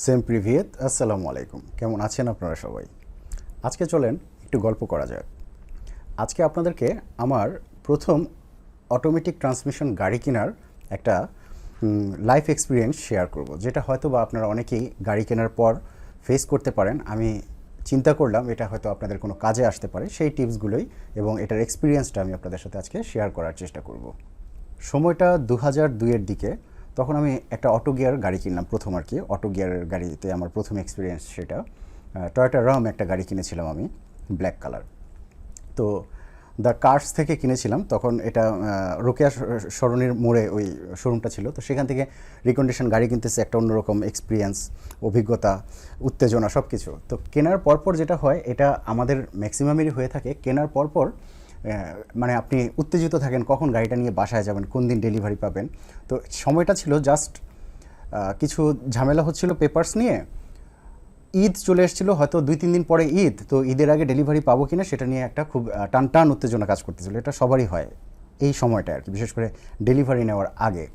Same প্রিভিয়েত আসসালামু আলাইকুম। কেমন আছেন আপনারা সবাই? আজকে চলেন একটু গল্প করা যাক। আজকে আপনাদেরকে আমার প্রথম অটোমেটিক ট্রান্সমিশন গাড়ি কেনার একটা লাইফ এক্সপিরিয়েন্স শেয়ার করব, যেটা হয়তো বা আপনারা অনেকেই গাড়ি কেনার পর ফেস করতে পারেন। আমি চিন্তা করলাম এটা হয়তো আপনাদের কোনো কাজে আসতে পারে, সেই টিপসগুলোই এবং এটার এক্সপিরিয়েন্সটা আমি আপনাদের সাথে আজকে শেয়ার করার চেষ্টা করব। সময়টা 2002-এর দিকে। তখন আমি একটা অটো গিয়ার গাড়ি কিনলাম, প্রথম আর কি। অটো গিয়ারের গাড়িতে আমার প্রথম এক্সপিরিয়েন্স সেটা। টয়োটা রাম একটা গাড়ি কিনেছিলাম আমি, ব্ল্যাক কালার। তো দ্য কার্স থেকে কিনেছিলাম। তখন এটা রোকেয়া সরণির মোড়ে ওই শোরুমটা ছিল। তো সেখান থেকে রিকন্ডিশন গাড়ি কিনতেছে, একটা অন্যরকম এক্সপিরিয়েন্স, অভিজ্ঞতা, উত্তেজনা সব কিছু। তো কেনার পরপর যেটা হয়, এটা আমাদের ম্যাক্সিমামেরই হয়ে থাকে, কেনার পরপর মানে আপনি উত্তেজিত থাকেন কখন গাড়িটা নিয়ে বাসায় যাবেন, কোন দিন ডেলিভারি পাবেন। তো সময়টা ছিল জাস্ট কিছু ঝামেলা হচ্ছিল পেপারস নিয়ে। ঈদ চলে এসেছিলো, হয়তো 2-3 দিন পরে ঈদ। তো ঈদের আগে ডেলিভারি পাবো কিনা সেটা নিয়ে একটা খুব টান উত্তেজনা কাজ করতেছিল। এটা সবারই হয় এই সময়টা আর কি, বিশেষ করে ডেলিভারি নেওয়ার আগে।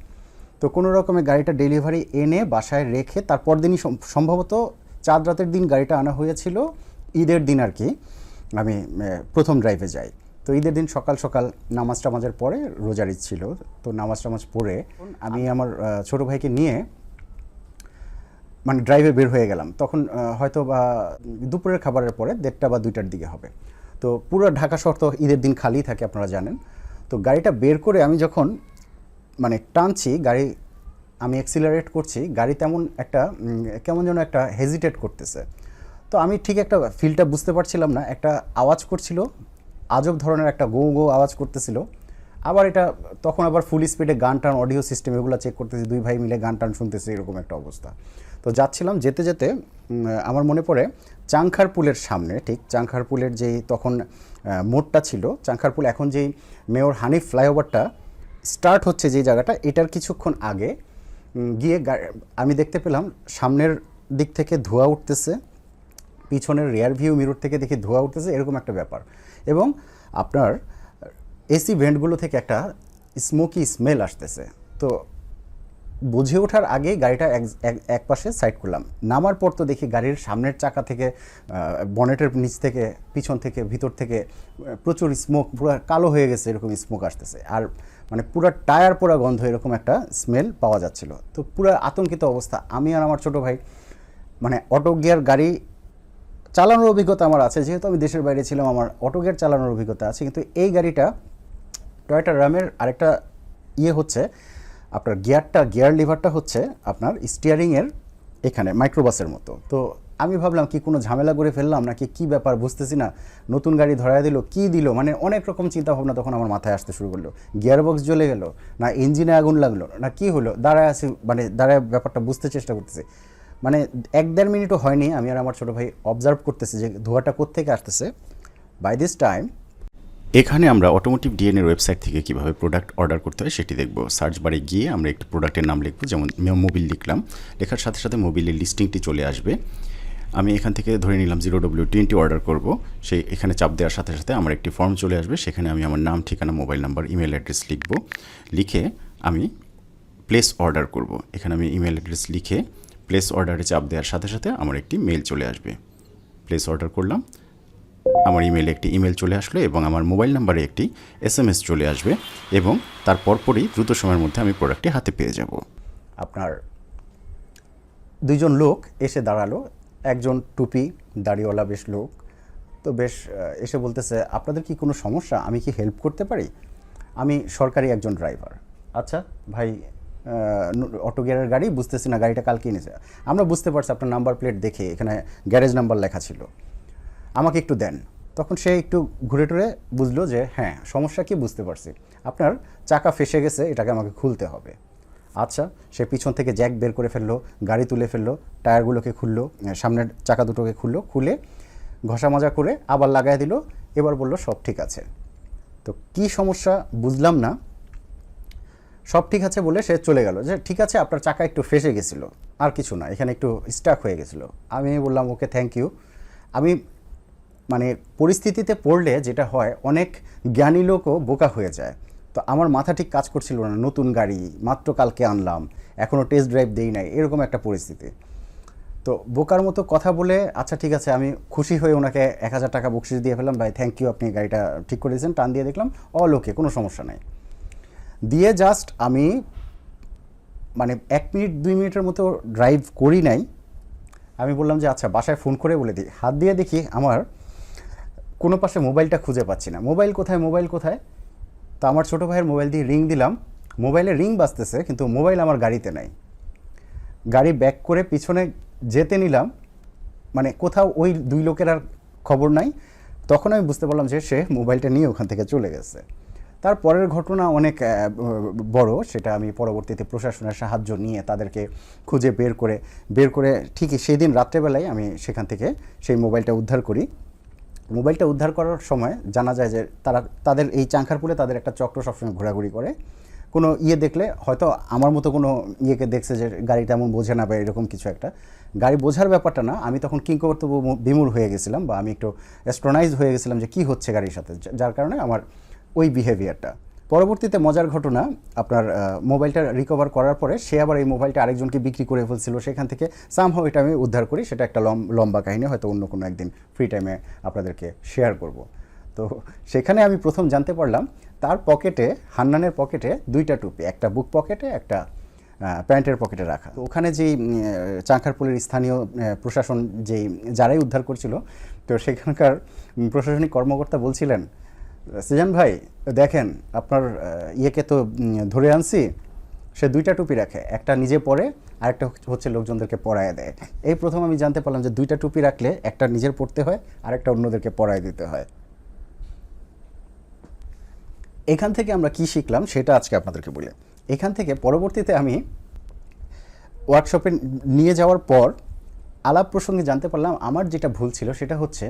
তো কোনো রকমে গাড়িটা ডেলিভারি এনে বাসায় রেখে তারপর দিনই সম্ভবত চাঁদ রাতের দিন গাড়িটা আনা হয়েছিল, ঈদের দিন আর কি। আমি প্রথম ড্রাইভে যাই। তো ঈদের দিন সকাল সকাল নামাজ টামাজের পরে, রোজার ঈদ ছিল, তো নামাজ টামাজ পড়ে আমি আমার ছোটো ভাইকে নিয়ে মানে ড্রাইভে বের হয়ে গেলাম। তখন হয়তো বা দুপুরের খাবারের পরে 1:30 বা 2টার দিকে হবে। তো পুরো ঢাকা শহর তো ঈদের দিন খালি থাকে, আপনারা জানেন। তো গাড়িটা বের করে আমি যখন মানে টানছি গাড়ি, আমি অ্যাক্সিলারেট করছি, গাড়ি তেমন একটা কেমন যেন একটা হেজিটেট করতেছে। তো আমি ঠিক একটা ফিলটা বুঝতে পারছিলাম না। একটা আওয়াজ করছিল, আজব ধরনের একটা গো গো আওয়াজ করতেছিল। আবার এটা তখন আবার ফুল স্পিডে গান টান, অডিও সিস্টেম এগুলো চেক করতেছি, দুই ভাই মিলে গান টান শুনতেছি, এরকম একটা অবস্থা। তো যাচ্ছিলাম, যেতে যেতে আমার মনে পড়ে চাংখার পুলের সামনে, ঠিক চাংখার পুলের যেই তখন মোড়টা ছিল, চাংখার পুল এখন যেই মেয়র হানিফ ফ্লাইওভারটা স্টার্ট হচ্ছে যেই জায়গাটা, এটার কিছুক্ষণ আগে গিয়ে আমি দেখতে পেলাম সামনের দিক থেকে ধোঁয়া উঠতেছে, পিছনের রিয়ার ভিউ মিরর থেকে দেখি ধোঁয়া উঠতেছে, এরকম একটা ব্যাপার। এবং আপনার এসি ভেন্টগুলো থেকে একটা স্মোকি স্মেল আসতেছে। তো বুঝে ওঠার আগেই গাড়িটা এক পাশে সাইড করলাম। নামার পর তো দেখি গাড়ির সামনের চাকা থেকে, বনেটের নিচ থেকে, পিছন থেকে, ভিতর থেকে প্রচুর স্মোক, পুরো কালো হয়ে গেছে, এরকম স্মোক আসতেছে। আর মানে পুরো টায়ার পোড়া গন্ধ, এরকম একটা স্মেল পাওয়া যাচ্ছিল। তো পুরো আতঙ্কিত অবস্থা। আমি আর আমার ছোটো ভাই, মানে অটো গিয়ার গাড়ি চালানোর অভিজ্ঞতা আমার আছে, যেহেতু আমি দেশের বাইরে ছিলাম, আমার অটো গিয়ার চালানোর অভিজ্ঞতা আছে। কিন্তু এই গাড়িটা টয়োটা রামের আরেকটা হচ্ছে আপনার গিয়ার লিভারটা হচ্ছে আপনার স্টিয়ারিংয়ের এখানে মাইক্রোবাসের মতো। তো আমি ভাবলাম কি কোনো ঝামেলা করে ফেললাম নাকি, কি ব্যাপার বুঝতেছি না। নতুন গাড়ি ধরায় দিল, কি দিল, মানে অনেক রকম চিন্তা ভাবনা তখন আমার মাথায় আসতে শুরু করলো। গিয়ার বক্স জ্বলে গেল, না ইঞ্জিনে আগুন লাগলো, না কি হলো। দাঁড়ায় আছি, মানে দাঁড়ায় ব্যাপারটা বুঝতে চেষ্টা করতেছি। মানে 1-1.5 মিনিটও হয়নি, আমি আর আমার ছোটো ভাই অবজার্ভ করতেছি যে ধোঁয়াটা কোত্থেকে আসতেছে। বাই দিস টাইম এখানে আমরা অটোমোটিভ ডিএনএর ওয়েবসাইট থেকে কীভাবে প্রোডাক্ট অর্ডার করতে হয় সেটি দেখব। সার্চ বারে গিয়ে আমরা একটি প্রোডাক্টের নাম লিখব, যেমন মোবিল লিখলাম। লেখার সাথে সাথে মোবিলের লিস্টিংটি চলে আসবে। আমি এখান থেকে ধরে নিলাম 0W20 অর্ডার করব। সেই এখানে চাপ দেওয়ার সাথে সাথে আমার একটি ফর্ম চলে আসবে। সেখানে আমি আমার নাম, ঠিকানা, মোবাইল নাম্বার, ইমেল অ্যাড্রেস লিখব। লিখে আমি প্লেস অর্ডার করব। এখানে আমি ইমেল অ্যাড্রেস লিখে প্লেস অর্ডারে চাপ দেওয়ার সাথে সাথে আমার একটি মেল চলে আসবে। প্লেস অর্ডার করলাম, আমার ইমেলে একটি ইমেল চলে আসলো এবং আমার মোবাইল নাম্বারে একটি SMS চলে আসবে এবং তার পরপরই দ্রুত সময়ের মধ্যে আমি প্রোডাক্টটি হাতে পেয়ে যাব। আপনার 2জন লোক এসে দাঁড়ালো, একজন টুপি দাড়িওয়ালা বেশ লোক। তো বেশ এসে বলতেছে, আপনাদের কি কোনো সমস্যা, আমি কি হেল্প করতে পারি? আমি সরকারি একজন ড্রাইভার। আচ্ছা ভাই, অটো গিয়ারের গাড়ি, বুঝতেছি না গাড়িটা কালকে এনেছে। আমরা বুঝতে পারছি আপনার নাম্বার প্লেট দেখে এখানে গ্যারেজ নাম্বার লেখা ছিল, আমাকে একটু দেন। তখন সে একটু ঘুরে টুরে বুঝলো যে হ্যাঁ সমস্যা কি, বুঝতে পারছি, আপনার চাকা ফেসে গেছে, এটাকে আমাকে খুলতে হবে। আচ্ছা, সে পিছন থেকে জ্যাক বের করে ফেললো, গাড়ি তুলে ফেললো, টায়ারগুলোকে খুললো, সামনের চাকা দুটোকে খুললো, খুলে ঘষা মাজা করে আবার লাগাই দিল। এবার বলল সব ঠিক আছে। তো কি সমস্যা বুঝলাম না, সব ঠিক আছে বলে সে চলে গেল। যে ঠিক আছে, আপনার চাকা একটু ফেসে গেছিলো, আর কিছু না, এখানে একটু স্টাক হয়ে গেছিলো। আমি বললাম ওকে থ্যাংক ইউ। আমি মানে পরিস্থিতিতে পড়লে যেটা হয়, অনেক জ্ঞানী লোকও বোকা হয়ে যায়। তো আমার মাথা ঠিক কাজ করছিল না, নতুন গাড়ি মাত্র কালকে আনলাম, এখনও টেস্ট ড্রাইভ দেই নাই, এরকম একটা পরিস্থিতি। তো বোকার মতো কথা বলে আচ্ছা ঠিক আছে আমি খুশি হয়ে ওনাকে 1000 টাকা বকশিস দিয়ে ফেললাম, ভাই থ্যাংক ইউ, আপনি গাড়িটা ঠিক করে দিয়েছেন। টান দিয়ে দেখলাম অল ওকে, কোনো সমস্যা নাই। দিয়ে জাস্ট আমি মানে 1 মিনিট 2 মিনিটের মতো ড্রাইভ করি নাই, আমি বললাম যে আচ্ছা বাসায় ফোন করে বলে দিই। হাত দিয়ে দেখি আমার কোনো পাশে মোবাইলটা খুঁজে পাচ্ছি না, মোবাইল কোথায় মোবাইল কোথায়। তো আমার ছোটো ভাইয়ের মোবাইল দিয়ে রিং দিলাম, মোবাইলে রিং বাজতেছে কিন্তু মোবাইল আমার গাড়িতে নাই। গাড়ি ব্যাক করে পিছনে যেতে নিলাম, মানে কোথাও ওই 2 লোকের আর খবর নাই। তখন আমি বুঝতে পারলাম যে সে মোবাইলটা নিয়ে ওখান থেকে চলে গেছে। তার পরের ঘটনা অনেক বড়, সেটা আমি পরবর্তীতে প্রশাসনের সাহায্য নিয়ে তাদেরকে খুঁজে বের করে ঠিকই সেই দিন রাত্রেবেলায় আমি সেখান থেকে সেই মোবাইলটা উদ্ধার করি। মোবাইলটা উদ্ধার করার সময় জানা যায় যে তাদের এই চাংখারপুলে তাদের একটা চক্র সবসময় ঘোরাঘুরি করে। কোনো দেখলে হয়তো আমার মতো কোনো ইয়েকে দেখছে যে গাড়ি তেমন বোঝে না বা এরকম কিছু একটা। গাড়ি বোঝার ব্যাপারটা না, আমি তখন কিংকর্তব্য বিমূঢ় হয়ে গেছিলাম বা আমি একটু অ্যাস্ট্রোনাইজ হয়ে গেছিলাম যে কী হচ্ছে গাড়ির সাথে, যার কারণে আমার ওই বিহেভিয়ারটা। পরবর্তীতে মজার ঘটনা, আপনার মোবাইলটা রিকভার করার পরে সে আবার এই মোবাইলটা আরেকজনকে বিক্রি করে ফেলছিল, সেখান থেকে সামহাও এটা আমি উদ্ধার করি। সেটা একটা লম্বা কাহিনী, হয়তো অন্য কোনো একদিন ফ্রি টাইমে আপনাদেরকে শেয়ার করব। তো সেখানে আমি প্রথম জানতে পারলাম তার পকেটে, হান্নানের পকেটে 2টা টুপি, একটা বুক পকেটে একটা প্যান্টের পকেটে রাখা। তো ওখানে যেই চাংখারপুলের স্থানীয় প্রশাসন যারাই উদ্ধার করছিল, তো সেখানকার প্রশাসনিক কর্মকর্তা বলছিলেন, সিজান ভাই দেখেন আপনার ইয়েকে তো ধরে আনছি, সে 2টা টুপি রাখে, একটা নিজে পরে আরেকটা হচ্ছে লোকজনদেরকে পরায় দেয়। এই প্রথম আমি জানতে পারলাম যে 2টা টুপি রাখলে একটা নিজের পরতে হয়, আরেকটা অন্যদেরকে পরায় দিতে হয়। এখান থেকে আমরা কি শিখলাম সেটা আজকে আপনাদেরকে বলি। এখান থেকে পরবর্তীতে আমি ওয়ার্কশপে নিয়ে যাওয়ার পর আলাপ প্রসঙ্গে জানতে পারলাম আমার যেটা ভুল ছিল সেটা হচ্ছে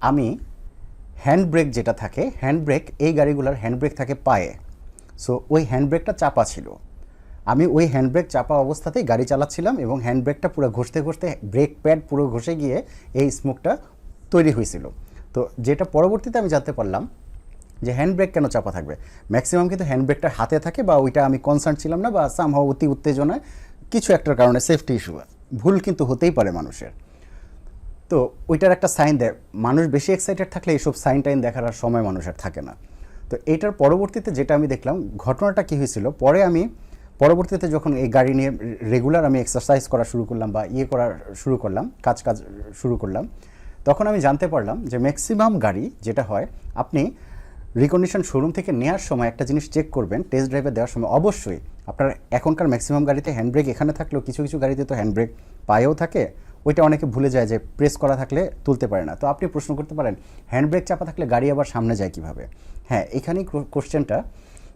আমি হ্যান্ড ব্রেক যেটা থাকে, হ্যান্ড ব্রেক এই গাড়িগুলোর হ্যান্ড ব্রেক থাকে পায়ে, সো ওই হ্যান্ড ব্রেকটা চাপা ছিল। আমি ওই হ্যান্ড ব্রেক চাপা অবস্থাতেই গাড়ি চালাচ্ছিলাম এবং হ্যান্ড ব্রেকটা পুরো ঘষতে ব্রেক প্যাড পুরো ঘষে গিয়ে এই স্মোকটা তৈরি হয়েছিল। তো যেটা পরবর্তীতে আমি জানতে পারলাম যে হ্যান্ড ব্রেক কেন চাপা থাকবে, ম্যাক্সিমাম কিন্তু হ্যান্ড ব্রেকটা হাতে থাকে, বা ওইটা আমি কনসার্ন ছিলাম না, বা সামহাও অতি উত্তেজনায় কিছু একটার কারণে সেফটি ইস্যু, ভুল কিন্তু হতেই পারে মানুষের। তো ওইটার একটা সাইন দেয়, মানুষ বেশি এক্সাইটেড থাকলে এইসব সাইন টাইন দেখার আর সময় মানুষের থাকে না। তো এইটার পরবর্তীতে যেটা আমি দেখলাম ঘটনাটা কী হয়েছিল, পরে আমি পরবর্তীতে যখন এই গাড়ি নিয়ে রেগুলার আমি এক্সারসাইজ করা শুরু করলাম বা করা শুরু করলাম, কাজ শুরু করলাম, তখন আমি জানতে পারলাম যে ম্যাক্সিমাম গাড়ি যেটা হয়, আপনি রিকন্ডিশন শোরুম থেকে নেওয়ার সময় একটা জিনিস চেক করবেন, টেস্ট ড্রাইভে দেওয়ার সময় অবশ্যই আপনার এখনকার ম্যাক্সিমাম গাড়িতে হ্যান্ড ব্রেক এখানে থাকলেও কিছু কিছু গাড়িতে তো হ্যান্ড ব্রেক পায়েও থাকে, ওইটা অনেকে ভুলে যায় যে প্রেস করা থাকলে তুলতে পারে না। তো আপনি প্রশ্ন করতে পারেন হ্যান্ড ব্রেক চাপা থাকলে গাড়ি আবার সামনে যায় কীভাবে? হ্যাঁ, এখানেই কোশ্চেনটা।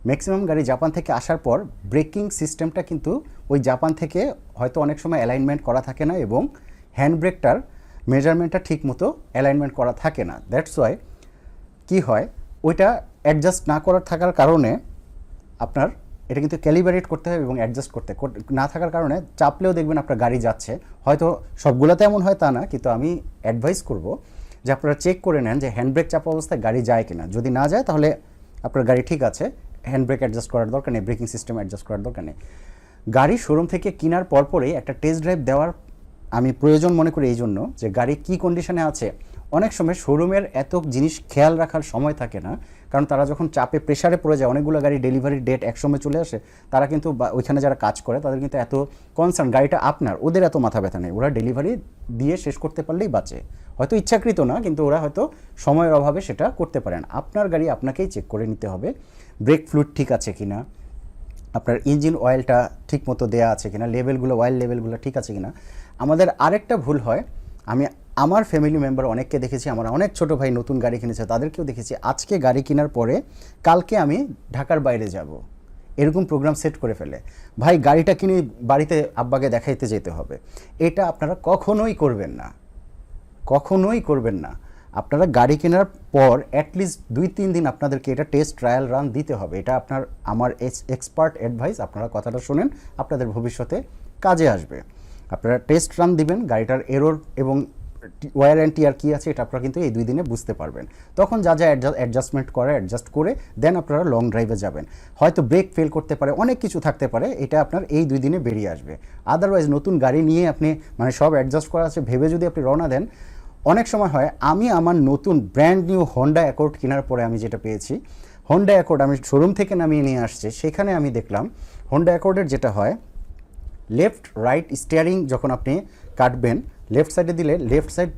ম্যাক্সিমাম গাড়ি জাপান থেকে আসার পর ব্রেকিং সিস্টেমটা কিন্তু ওই জাপান থেকে হয়তো অনেক সময় অ্যালাইনমেন্ট করা থাকে না এবং হ্যান্ড ব্রেকটার মেজারমেন্টটা ঠিক মতো অ্যালাইনমেন্ট করা থাকে না। দ্যাটস ওয়াই কী হয়, ওইটা অ্যাডজাস্ট না করার থাকার কারণে আপনার এটা কিন্তু ক্যালিব্রেট করতে হবে এবং অ্যাডজাস্ট করতে না থাকার কারণে চাপলেও দেখবেন আপনার গাড়ি যাচ্ছে। হয়তো সবগুলোতে এমন হয় তা না, কিন্তু আমি অ্যাডভাইস করব যে আপনারা চেক করে নেন যে হ্যান্ড ব্রেক চাপা অবস্থায় গাড়ি যায় কিনা। যদি না যায় তাহলে আপনার গাড়ি ঠিক আছে, হ্যান্ড ব্রেক অ্যাডজাস্ট করার দরকার নেই, ব্রেকিং সিস্টেম অ্যাডজাস্ট করার দরকার নেই। গাড়ি শোরুম থেকে কেনার পরপরেই একটা টেস্ট ড্রাইভ দেওয়ার আমি প্রয়োজন মনে করি এই জন্য যে গাড়ি কী কন্ডিশনে আছে। অনেক সময় শোরুমের এত জিনিস খেয়াল রাখার সময় থাকে না, কারণ তারা যখন চাপে প্রেশারে পড়ে যায়, অনেকগুলো গাড়ি ডেলিভারির ডেট একসময় চলে আসে, তারা কিন্তু ওইখানে যারা কাজ করে তাদের কিন্তু এত কনসার্ন গাড়িটা আপনার, ওদের এত মাথা ব্যথা নেই, ওরা ডেলিভারি দিয়ে শেষ করতে পারলেই বাঁচে। হয়তো ইচ্ছাকৃত না, কিন্তু ওরা হয়তো সময়ের অভাবে সেটা করতে পারেন। আপনার গাড়ি আপনাকেই চেক করে নিতে হবে, ব্রেক ফ্লুইড ঠিক আছে কিনা, আপনার ইঞ্জিন অয়েলটা ঠিক মতো দেওয়া আছে কিনা, লেভেলগুলো অয়েল লেভেলগুলো ঠিক আছে কিনা। আমাদের আরেকটা ভুল হয়, আমি আমার ফ্যামিলি মেম্বার অনেককে দেখেছি, আমার অনেক ছোট ভাই নতুন গাড়ি কিনেছে তাদেরকেও দেখেছি, আজকে গাড়ি কেনার পরে কালকে আমি ঢাকার বাইরে যাব, এরকম প্রোগ্রাম সেট করে ফেলে। ভাই গাড়িটা কিনে বাড়িতে আব্বাকে দেখাইতে যেতে হবে, এটা আপনারা কখনোই করবেন না, কখনোই করবেন না। আপনারা গাড়ি কেনার পর অ্যাটলিস্ট 2-3 দিন আপনাদেরকে এটা টেস্ট ট্রায়াল রান দিতে হবে। এটা আমার এক্সপার্ট অ্যাডভাইস, আপনারা কথাটা শোনেন, আপনাদের ভবিষ্যতে কাজে আসবে। আপনারা টেস্ট রান দিবেন, গাড়িটার এরর এবং ওয়্যার অ্যান্ড টিয়ার কী আছে এটা আপনারা কিন্তু এই 2 দিনে বুঝতে পারবেন। তখন যা অ্যাডজাস্টমেন্ট করে অ্যাডজাস্ট করে দেন আপনারা লং ড্রাইভে যাবেন। হয়তো ব্রেক ফেল করতে পারে, অনেক কিছু থাকতে পারে, এটা আপনার এই 2 দিনে বেরিয়ে আসবে। আদারওয়াইজ নতুন গাড়ি নিয়ে আপনি মানে সব অ্যাডজাস্ট করা আছে ভেবে যদি আপনি রওনা দেন, অনেক সময় হয় আমি আমার নতুন ব্র্যান্ড নিউ হন্ডা অ্যাকর্ড কেনার পরে আমি যেটা পেয়েছি, হন্ডা অ্যাকর্ড আমি শোরুম থেকে নামিয়ে নিয়ে আসছে, সেখানে আমি দেখলাম হন্ডা অ্যাকর্ডের যেটা হয় লেফট রাইট স্টিয়ারিং যখন আপনি কাটবেন, লেফট সাইডে দিলে লেফট সাইড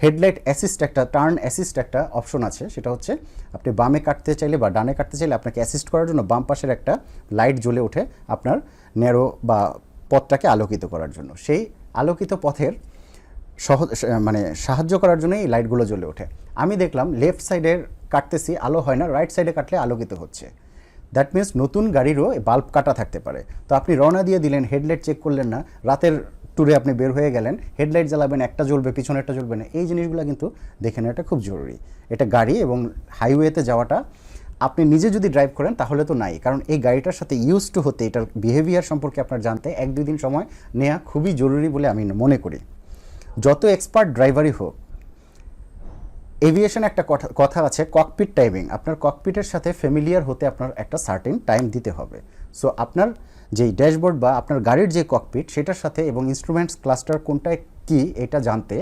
হেডলাইট অ্যাসিস্ট একটা টার্ন অ্যাসিস্ট একটা অপশন আছে, সেটা হচ্ছে আপনি বামে কাটতে চাইলে বা ডানে কাটতে চাইলে আপনাকে অ্যাসিস্ট করার জন্য বাম পাশের একটা লাইট জ্বলে ওঠে আপনার ন্যারো বা পথটাকে আলোকিত করার জন্য। সেই আলোকিত পথের মানে সাহায্য করার জন্য এই লাইটগুলো জ্বলে ওঠে। আমি দেখলাম লেফট সাইডের কাটতেছি আলো হয় না, রাইট সাইডে কাটলে আলোকিত হচ্ছে। দ্যাট মিনস নতুন গাড়িরও বাল্ব কাটা থাকতে পারে। তো আপনি রওনা দিয়ে দিলেন, হেডলাইট চেক করলেন না, রাতের ট্যুরে আপনি বের হয়ে গেলেন, হেডলাইট জ্বালাবেন, একটা জ্বলবে পিছনে একটা জ্বলবে না, এই জিনিসগুলো কিন্তু দেখে নেওয়াটা খুব জরুরি। এটা গাড়ি এবং হাইওয়েতে যাওয়াটা আপনি নিজে যদি ড্রাইভ করেন তাহলে তো নাই, কারণ এই গাড়িটার সাথে ইউজ টু হতে, এটার বিহেভিয়ার সম্পর্কে আপনার জানতে 1-2 দিন সময় নেওয়া খুবই জরুরি বলে আমি মনে করি। যত এক্সপার্ট ড্রাইভারই হোক, এভিয়েশন একটা কথা আছে ককপিট টাইমিং, আপনার ককপিটের সাথে ফ্যামিলিয়ার হতে আপনার একটা সার্টেন টাইম দিতে হবে। সো আপনার যেই ড্যাশবোর্ড বা আপনার গাড়ির যে ককপিট সেটার সাথে এবং ইনস্ট্রুমেন্টস ক্লাস্টার কোনটায় কী এটা জানতে,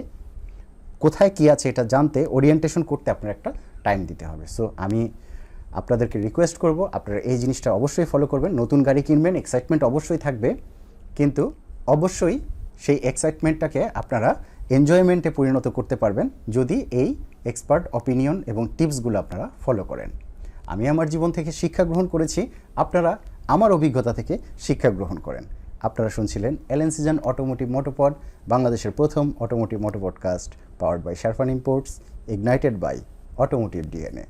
কোথায় কী আছে এটা জানতে ওরিয়েন্টেশন করতে আপনার একটা টাইম দিতে হবে। সো আমি আপনাদেরকে রিকোয়েস্ট করব আপনারা এই জিনিসটা অবশ্যই ফলো করবেন। নতুন গাড়ি কিনবেন, এক্সাইটমেন্ট অবশ্যই থাকবে, কিন্তু অবশ্যই সেই এক্সাইটমেন্টটাকে আপনারা এনজয়মেন্টে পরিণত করতে পারবেন যদি এই এক্সপার্ট অপিনিয়ন এবং টিপসগুলো আপনারা ফলো করেন। আমি আমার জীবন থেকে শিক্ষা গ্রহণ করেছি, আপনারা আমার অভিজ্ঞতা থেকে শিক্ষা গ্রহণ করেন। আপনারা শুনছিলেন সিজন অটোমোটিভ মোটোপড, বাংলাদেশের প্রথম automotive moto podcast, powered by Sharfan imports, ignited by automotive DNA.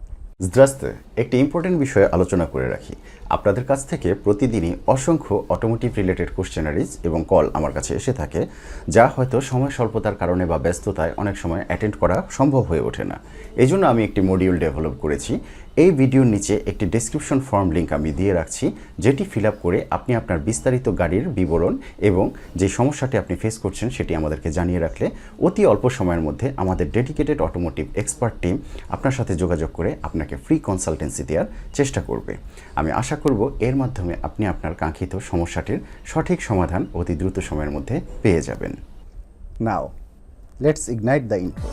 একটি ইম্পর্টেন্ট বিষয়ে আলোচনা করে রাখি। আপনাদের কাছ থেকে প্রতিদিনই অসংখ্য অটোমোটিভ রিলেটেড কোশ্চেনারিজ এবং কল আমার কাছে এসে থাকে, যা হয়তো সময় স্বল্পতার কারণে বা ব্যস্ততায় অনেক সময় অ্যাটেন্ড করা সম্ভব হয়ে ওঠে না। এই জন্য আমি একটি মডিউল ডেভেলপ করেছি। এই ভিডিওর নিচে একটি ডেসক্রিপশন ফর্ম লিঙ্ক আমি দিয়ে রাখছি, যেটি ফিল আপ করে আপনি আপনার বিস্তারিত গাড়ির বিবরণ এবং যে সমস্যাটি আপনি ফেস করছেন সেটি আমাদেরকে জানিয়ে রাখলে অতি অল্প সময়ের মধ্যে আমাদের ডেডিকেটেড অটোমোটিভ এক্সপার্ট টিম আপনার সাথে যোগাযোগ করে আপনাকে ফ্রি কনসালটেন্সি দেওয়ার চেষ্টা করবে। আমি আশা করব এর মাধ্যমে আপনি আপনার কাঙ্ক্ষিত সমস্যাটির সঠিক সমাধান অতি দ্রুত সময়ের মধ্যে পেয়ে যাবেন। Now let's ignite the intro.